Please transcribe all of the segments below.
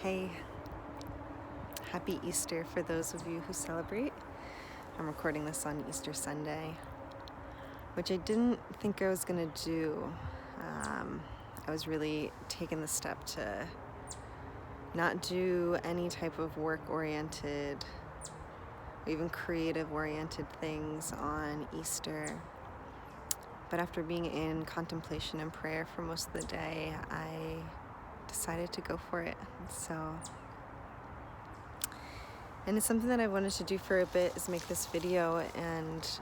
Hey, happy Easter for those of you who celebrate. I'm recording this on Easter Sunday, which I didn't think I was gonna do. I was really taking the step to not do any type of work-oriented, even creative-oriented things on Easter. But after being in contemplation and prayer for most of the day, I decided to go for it. And it's something that I wanted to do for a bit, is make this video and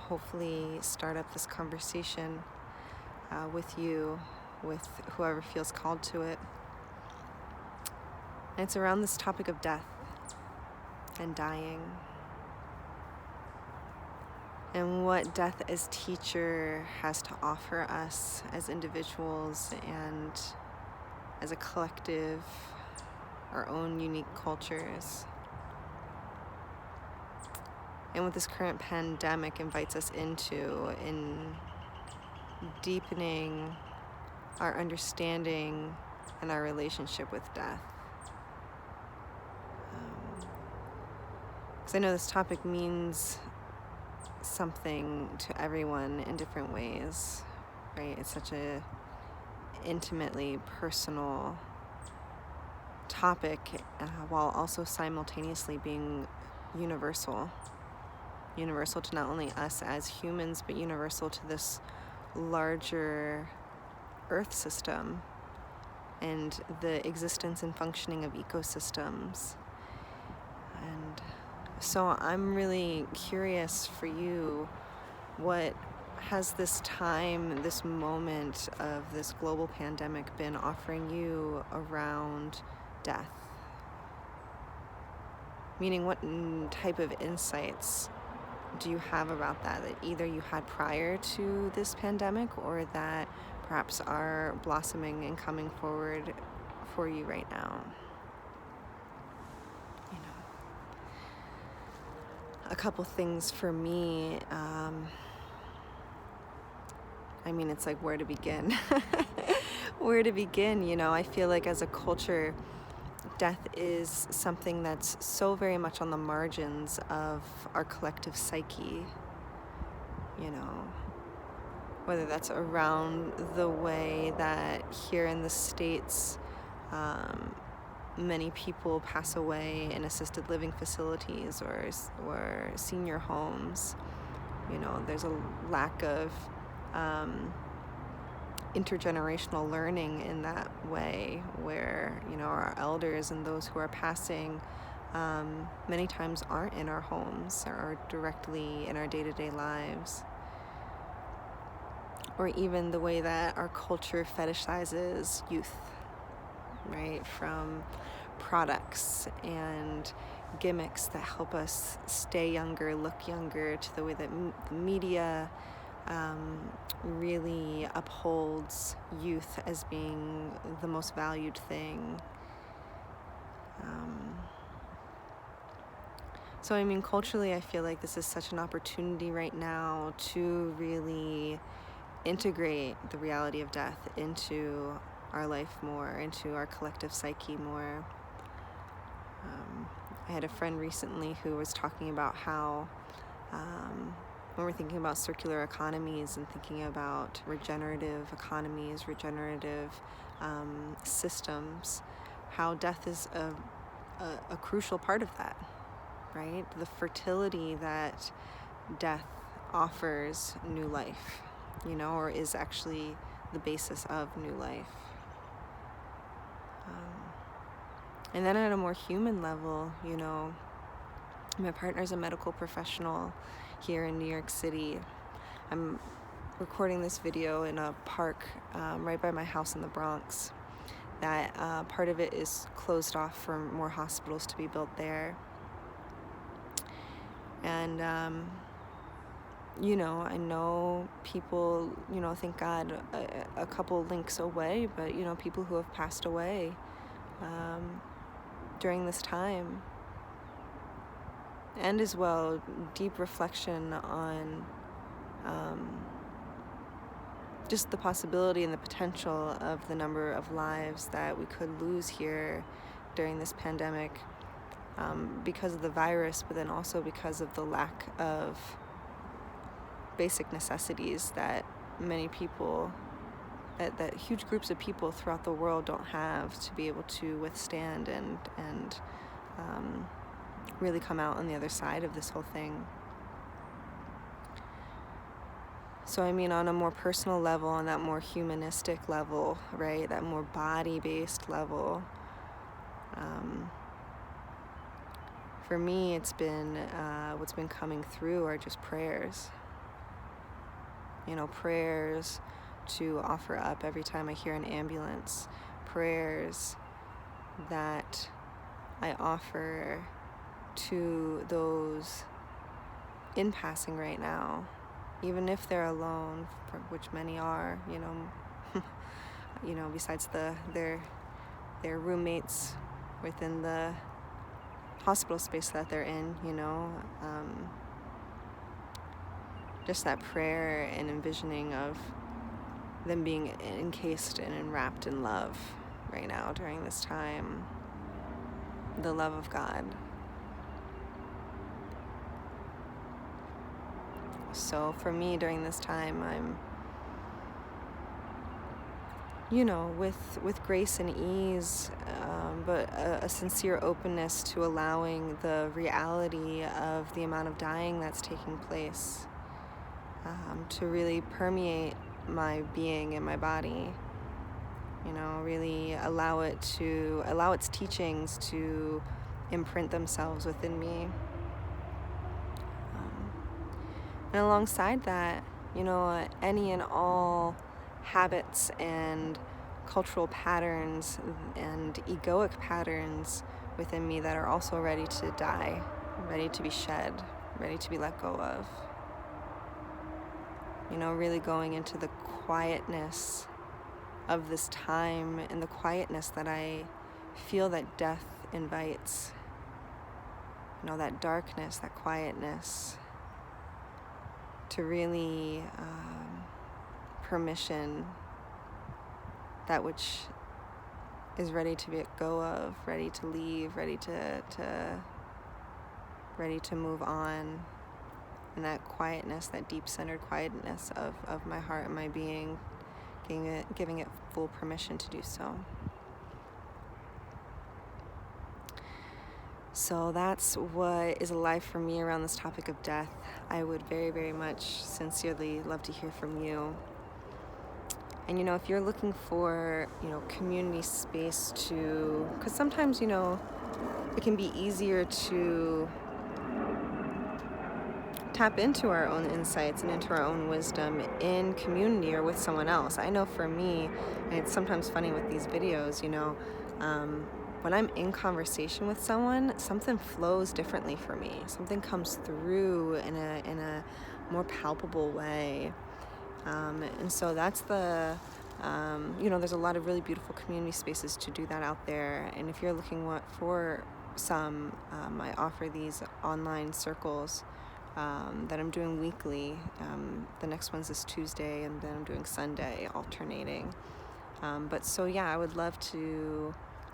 hopefully start up this conversation with you, with whoever feels called to it. And it's around this topic of death and dying, and what death as teacher has to offer us as individuals and as a collective, our own unique cultures. And what this current pandemic invites us into in deepening our understanding and our relationship with death. Because I know this topic means something to everyone in different ways, right? It's such a intimately personal topic, while also simultaneously being universal to not only us as humans, but universal to this larger earth system and the existence and functioning of ecosystems. And so I'm really curious for you, what has this time, this moment of this global pandemic been offering you around death? Meaning, what type of insights do you have about that either you had prior to this pandemic, or that perhaps are blossoming and coming forward for you right now? A couple things for me. It's like, where to begin? Where to begin? I feel like as a culture, death is something that's so very much on the margins of our collective psyche. Whether that's around the way that here in the States, many people pass away in assisted living facilities or senior homes. There's a lack of intergenerational learning in that way, where our elders and those who are passing many times aren't in our homes or directly in our day-to-day lives. Or even the way that our culture fetishizes youth, right? From products and gimmicks that help us stay younger, look younger, to the way that the media really upholds youth as being the most valued thing. So culturally, I feel like this is such an opportunity right now to really integrate the reality of death into our life more, into our collective psyche more. I had a friend recently who was talking about how when we're thinking about circular economies and thinking about regenerative economies, regenerative systems, how death is a crucial part of that, right? The fertility that death offers new life, or is actually the basis of new life. And then at a more human level, my partner's a medical professional here in New York City. I'm recording this video in a park right by my house in the Bronx. That part of it is closed off for more hospitals to be built there. And I know people, thank God, a couple links away, but people who have passed away during this time. And as well, deep reflection on just the possibility and the potential of the number of lives that we could lose here during this pandemic, because of the virus, but then also because of the lack of basic necessities that many people, that huge groups of people throughout the world don't have to be able to withstand and really come out on the other side of this whole thing. So I mean, on a more personal level, on that more humanistic level, right, that more body-based level, for me, it's been, what's been coming through are just prayers. Prayers to offer up every time I hear an ambulance. Prayers that I offer to those in passing right now, even if they're alone, which many are, besides their roommates within the hospital space that they're in, just that prayer and envisioning of them being encased and enwrapped in love right now during this time, the love of God. So for me during this time, I'm, with grace and ease, but a sincere openness to allowing the reality of the amount of dying that's taking place to really permeate my being and my body. Really allow its teachings to imprint themselves within me. And alongside that, any and all habits and cultural patterns and egoic patterns within me that are also ready to die, ready to be shed, ready to be let go of. Really going into the quietness of this time and the quietness that I feel that death invites. That darkness, that quietness, to really permission that which is ready to be let go of, ready to leave, ready to move on. And that quietness, that deep-centered quietness of my heart and my being, giving it full permission to do so. So that's what is alive for me around this topic of death. I would very, very much sincerely love to hear from you. And, if you're looking for, community space because sometimes, it can be easier to tap into our own insights and into our own wisdom in community or with someone else. I know for me, and it's sometimes funny with these videos, when I'm in conversation with someone, something flows differently for me. Something comes through in a more palpable way. And so that's there's a lot of really beautiful community spaces to do that out there. And if you're looking for some, I offer these online circles that I'm doing weekly. The next one's this Tuesday, and then I'm doing Sunday, alternating. I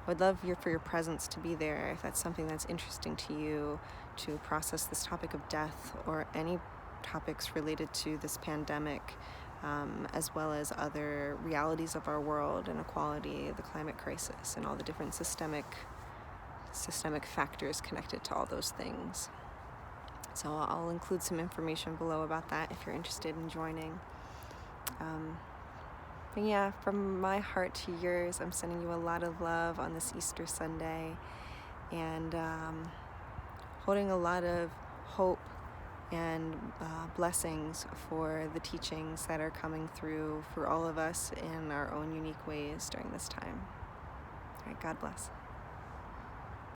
would love for your presence to be there if that's something that's interesting to you, to process this topic of death or any topics related to this pandemic, as well as other realities of our world, inequality, the climate crisis, and all the different systemic factors connected to all those things. So I'll include some information below about that if you're interested in joining. From my heart to yours, I'm sending you a lot of love on this Easter Sunday, and holding a lot of hope and blessings for the teachings that are coming through for all of us in our own unique ways during this time. All right, God bless.